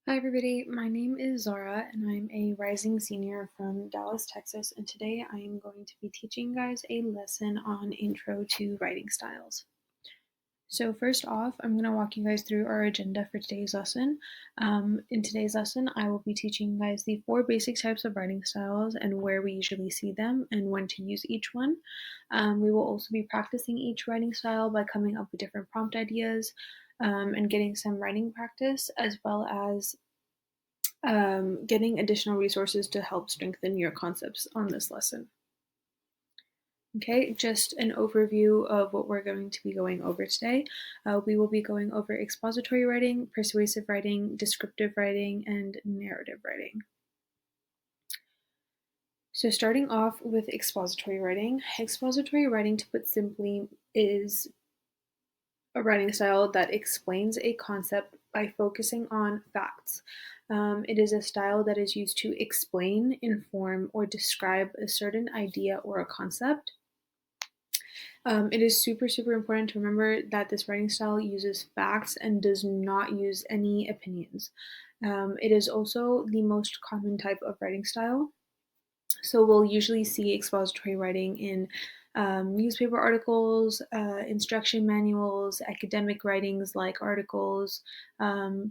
Hi everybody, my name is Zara and I'm a rising senior from Dallas, Texas, and today I am going to be teaching you guys a lesson on intro to writing styles. So first off, I'm going to walk you guys through our agenda for today's lesson. In today's lesson, I will be teaching you guys the 4 basic types of writing styles and where we usually see them and when to use each one. We will also be practicing each writing style by coming up with different prompt ideas and getting some writing practice, as well as getting additional resources to help strengthen your concepts on this lesson. Okay, just an overview of what we're going to be going over today. We will be going over expository writing, persuasive writing, descriptive writing, and narrative writing. So starting off with expository writing, to put simply, is a writing style that explains a concept by focusing on facts. It is a style that is used to explain, inform, or describe a certain idea or a concept. It is super, super important to remember that this writing style uses facts and does not use any opinions. It is also the most common type of writing style. So we'll usually see expository writing in newspaper articles, instruction manuals, academic writings like articles,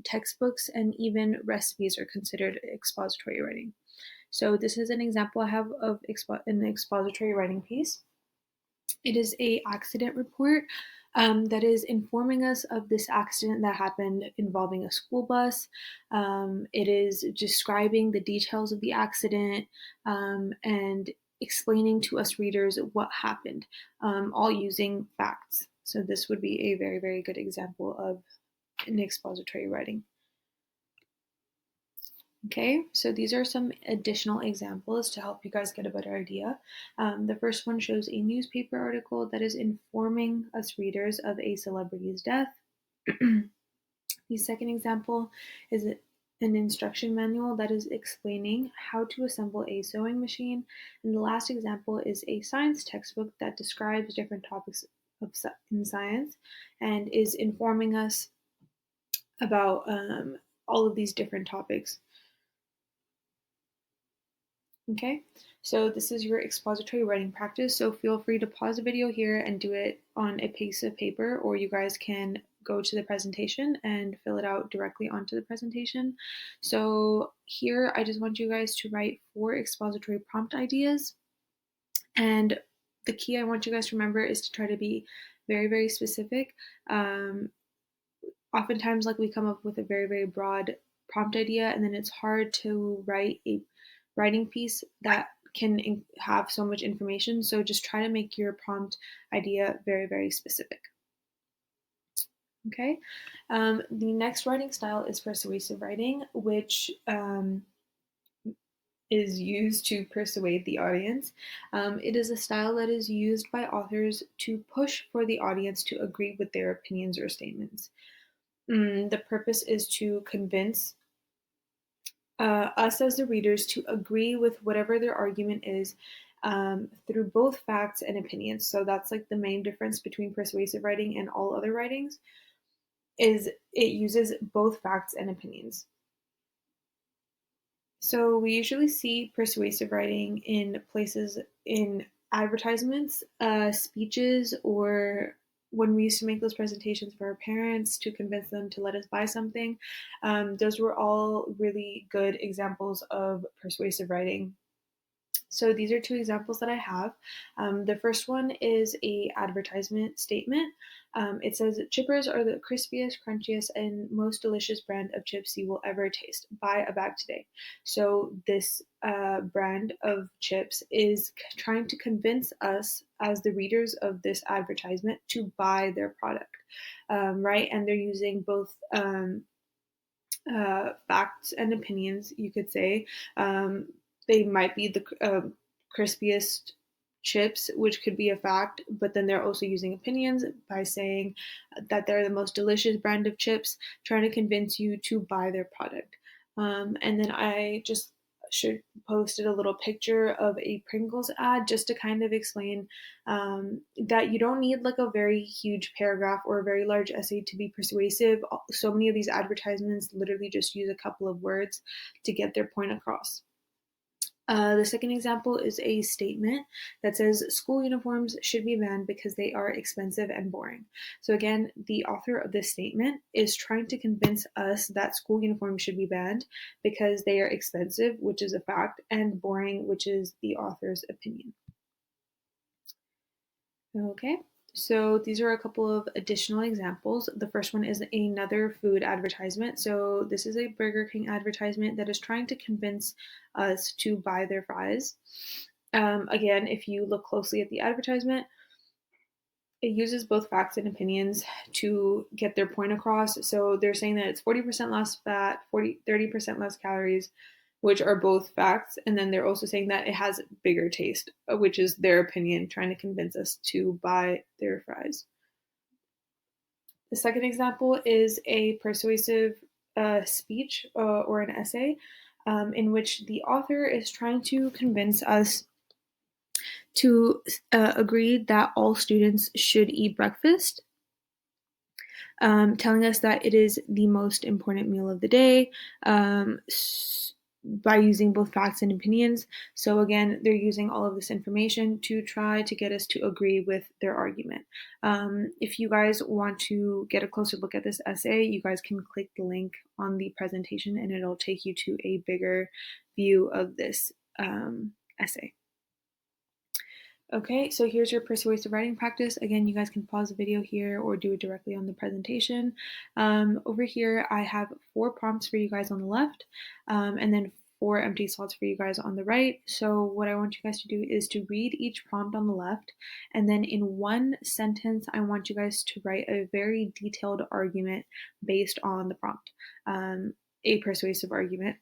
textbooks, and even recipes are considered expository writing. So this is an example I have of an expository writing piece. It is a accident report that is informing us of this accident that happened involving a school bus. It is describing the details of the accident and explaining to us readers what happened, all using facts. So this would be a very, very good example of an expository writing. Okay, so these are some additional examples to help you guys get a better idea. The first one shows a newspaper article that is informing us readers of a celebrity's death. The second example is an instruction manual that is explaining how to assemble a sewing machine. And the last example is a science textbook that describes different topics in science and is informing us about all of these different topics. Okay, so this is your expository writing practice. So feel free to pause the video here and do it on a piece of paper, or you guys can go to the presentation and fill it out directly onto the presentation. So here, I just want you guys to write 4 expository prompt ideas. And the key I want you guys to remember is to try to be very, very specific. Oftentimes, like, we come up with a very, very broad prompt idea, and then it's hard to write a writing piece that can have so much information. So just try to make your prompt idea very, very specific. Okay. The next writing style is persuasive writing, which is used to persuade the audience. It is a style that is used by authors to push for the audience to agree with their opinions or statements. The purpose is to convince us as the readers to agree with whatever their argument is through both facts and opinions. So that's like the main difference between persuasive writing and all other writings, is it uses both facts and opinions. So we usually see persuasive writing in places in advertisements, speeches, or when we used to make those presentations for our parents to convince them to let us buy something. Those were all really good examples of persuasive writing. So these are 2 examples that I have. The first one is a advertisement statement. It says, "Chippers are the crispiest, crunchiest, and most delicious brand of chips you will ever taste. Buy a bag today." So this brand of chips is trying to convince us as the readers of this advertisement to buy their product, right? And they're using both facts and opinions, you could say. They might be the crispiest chips, which could be a fact, but then they're also using opinions by saying that they're the most delicious brand of chips, trying to convince you to buy their product. And then I just posted a little picture of a Pringles ad just to kind of explain that you don't need like a very huge paragraph or a very large essay to be persuasive. So many of these advertisements literally just use a couple of words to get their point across. The second example is a statement that says school uniforms should be banned because they are expensive and boring. So, again, the author of this statement is trying to convince us that school uniforms should be banned because they are expensive, which is a fact, and boring, which is the author's opinion. Okay, so these are a couple of additional examples. The first one is another food advertisement. So this is a Burger King advertisement that is trying to convince us to buy their fries. Again, if you look closely at the advertisement, it uses both facts and opinions to get their point across. So they're saying that it's 40% less fat, 30% less calories, which are both facts. And then they're also saying that it has bigger taste, which is their opinion, trying to convince us to buy their fries. The second example is a persuasive speech or an essay in which the author is trying to convince us to agree that all students should eat breakfast, telling us that it is the most important meal of the day by using both facts and opinions. So again, they're using all of this information to try to get us to agree with their argument. If you guys want to get a closer look at this essay, you guys can click the link on the presentation and it'll take you to a bigger view of this essay. Okay, so here's your persuasive writing practice. Again, you guys can pause the video here or do it directly on the presentation. Over here, I have 4 prompts for you guys on the left, and then 4 empty slots for you guys on the right. So what I want you guys to do is to read each prompt on the left, and then in one sentence, I want you guys to write a very detailed argument based on the prompt, a persuasive argument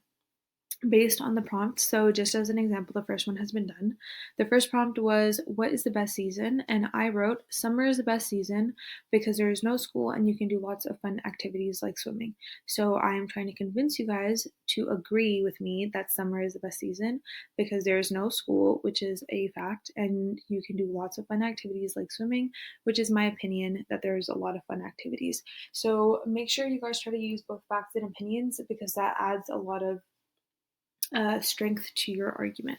based on the prompt. So just as an example, the first one has been done. The first prompt was, what is the best season? And I wrote, summer is the best season because there is no school and you can do lots of fun activities like swimming. So I am trying to convince you guys to agree with me that summer is the best season because there is no school, which is a fact, and you can do lots of fun activities like swimming, which is my opinion that there's a lot of fun activities. So make sure you guys try to use both facts and opinions because that adds a lot of strength to your argument.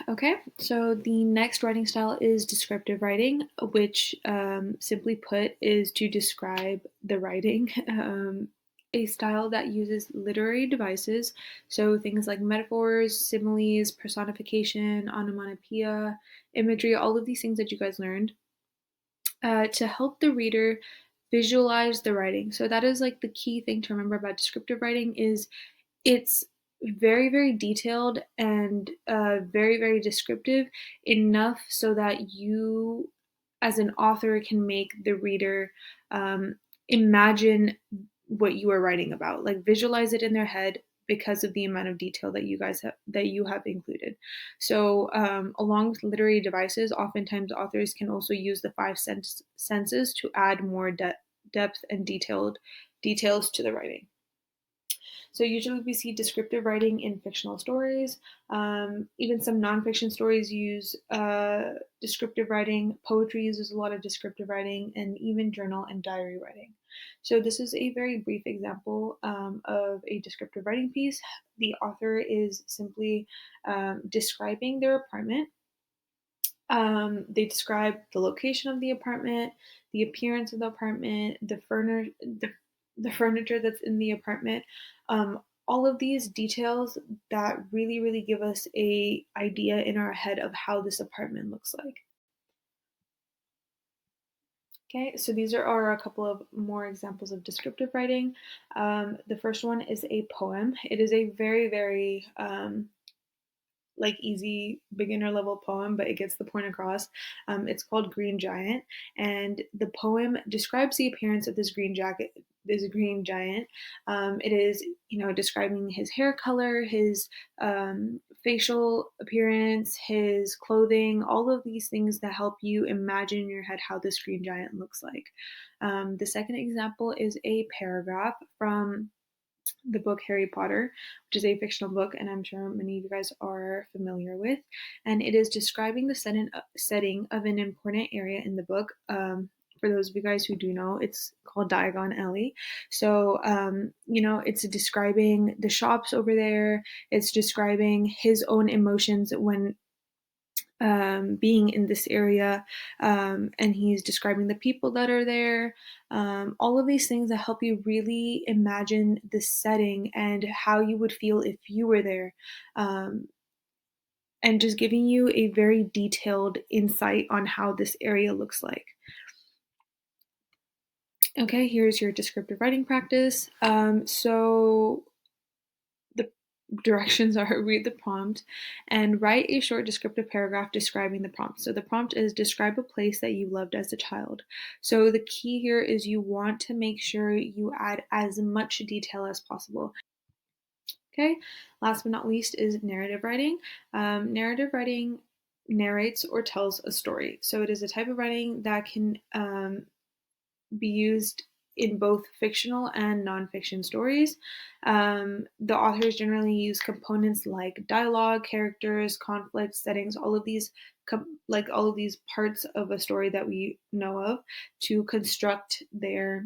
Okay, so the next writing style is descriptive writing, which simply put is to describe the writing. A style that uses literary devices, so things like metaphors, similes, personification, onomatopoeia, imagery, all of these things that you guys learned, to help the reader visualize the writing. So that is like the key thing to remember about descriptive writing is it's very, very detailed and very, very descriptive enough so that you, as an author, can make the reader imagine what you are writing about, like visualize it in their head because of the amount of detail that you have included. So, along with literary devices, oftentimes authors can also use the 5 senses to add more depth and details to the writing. So usually we see descriptive writing in fictional stories. Even some nonfiction stories use descriptive writing. Poetry uses a lot of descriptive writing, and even journal and diary writing. So this is a very brief example of a descriptive writing piece. The author is simply describing their apartment. They describe the location of the apartment, the appearance of the apartment, the furniture that's in the apartment. All of these details that really, really give us a idea in our head of how this apartment looks like. Okay, so these are a couple of more examples of descriptive writing. The first one is a poem. It is a very, very like easy beginner level poem, but it gets the point across. It's called Green Giant, and the poem describes the appearance of this green giant. It is, describing his hair color, his facial appearance, his clothing, all of these things that help you imagine in your head how this green giant looks like. The second example is a paragraph from the book Harry Potter, which is a fictional book, and I'm sure many of you guys are familiar with. And it is describing the setting of an important area in the book. For those of you guys who do know, it's called Diagon Alley. So, it's describing the shops over there. It's describing his own emotions when being in this area, and he's describing the people that are there. All of these things that help you really imagine the setting and how you would feel if you were there, um, and just giving you a very detailed insight on how this area looks like. Okay, here's your descriptive writing practice. So the directions are read the prompt and write a short descriptive paragraph describing the prompt. So the prompt is describe a place that you loved as a child. So the key here is you want to make sure you add as much detail as possible. Okay, last but not least is narrative writing. Narrative writing narrates or tells a story. So it is a type of writing that can be used in both fictional and nonfiction stories. The authors generally use components like dialogue, characters, conflict, settings, all of these all of these parts of a story that we know of to construct their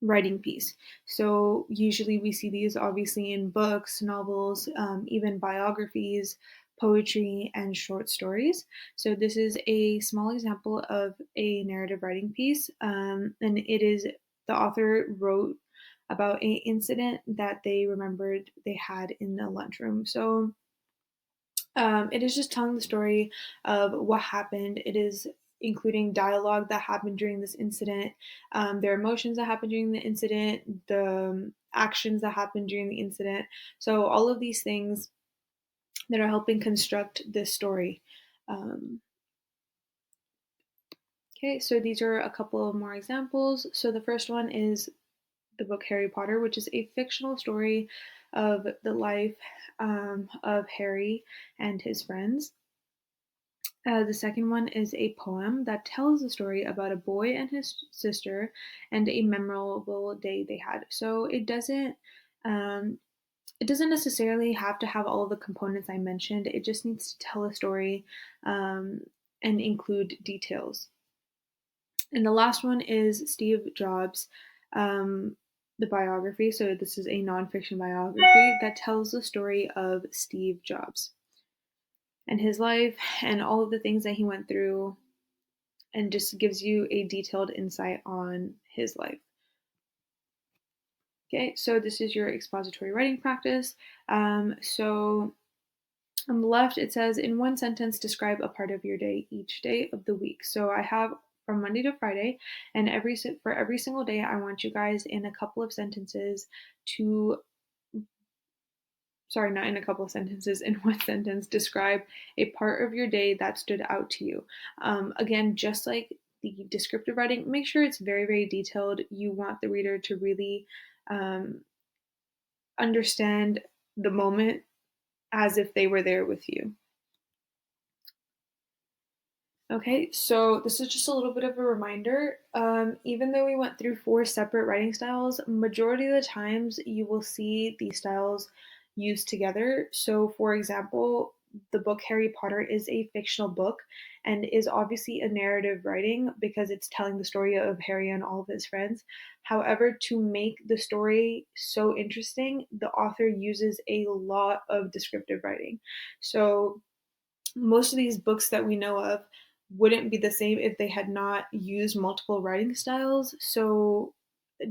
writing piece. So usually we see these obviously in books, novels, even biographies, poetry, and short stories. So this is a small example of a narrative writing piece, and it is the author wrote about an incident that they remembered they had in the lunchroom. So it is just telling the story of what happened. It is including dialogue that happened during this incident, their emotions that happened during the incident, the actions that happened during the incident. So, all of these things that are helping construct this story. Um, okay, so these are a couple of more examples. So, the first one is the book Harry Potter, which is a fictional story of the life of Harry and his friends. The second one is a poem that tells the story about a boy and his sister and a memorable day they had. So um, it doesn't necessarily have to have all of the components I mentioned. It just needs to tell a story um, and include details. And the last one is Steve Jobs, um, the biography. So this is a nonfiction biography that tells the story of Steve Jobs and his life and all of the things that he went through and just gives you a detailed insight on his life. Okay, so this is your expository writing practice. So on the left, it says, in one sentence, describe a part of your day each day of the week. So I have from Monday to Friday, and for every single day, I want you guys in a couple of sentences to sorry, not in a couple of sentences, in one sentence, describe a part of your day that stood out to you. Again, just like the descriptive writing, make sure it's very, very detailed. You want the reader to really um, understand the moment as if they were there with you. Okay, so this is just a little bit of a reminder. Even though we went through 4 separate writing styles, majority of the times you will see these styles used together. So, for example, the book Harry Potter is a fictional book and is obviously a narrative writing because it's telling the story of Harry and all of his friends. However, to make the story so interesting, the author uses a lot of descriptive writing. So, most of these books that we know of wouldn't be the same if they had not used multiple writing styles. So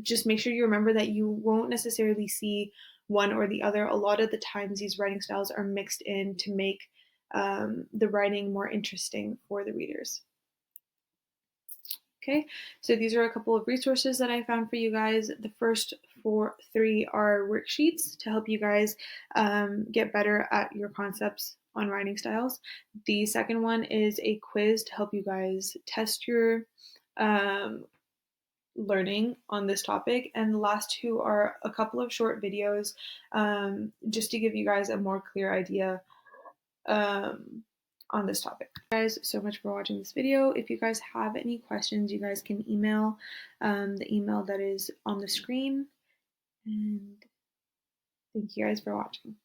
just make sure you remember that you won't necessarily see one or the other. A lot of the times, these writing styles are mixed in to make the writing more interesting for the readers. Okay, so these are a couple of resources that I found for you guys. The first 3 are worksheets to help you guys get better at your concepts on writing styles. The second one is a quiz to help you guys test your um, learning on this topic. And the last 2 are a couple of short videos just to give you guys a more clear idea um, on this topic. Thank you guys so much for watching this video. If you guys have any questions, you guys can email the email that is on the screen. And Thank you guys for watching.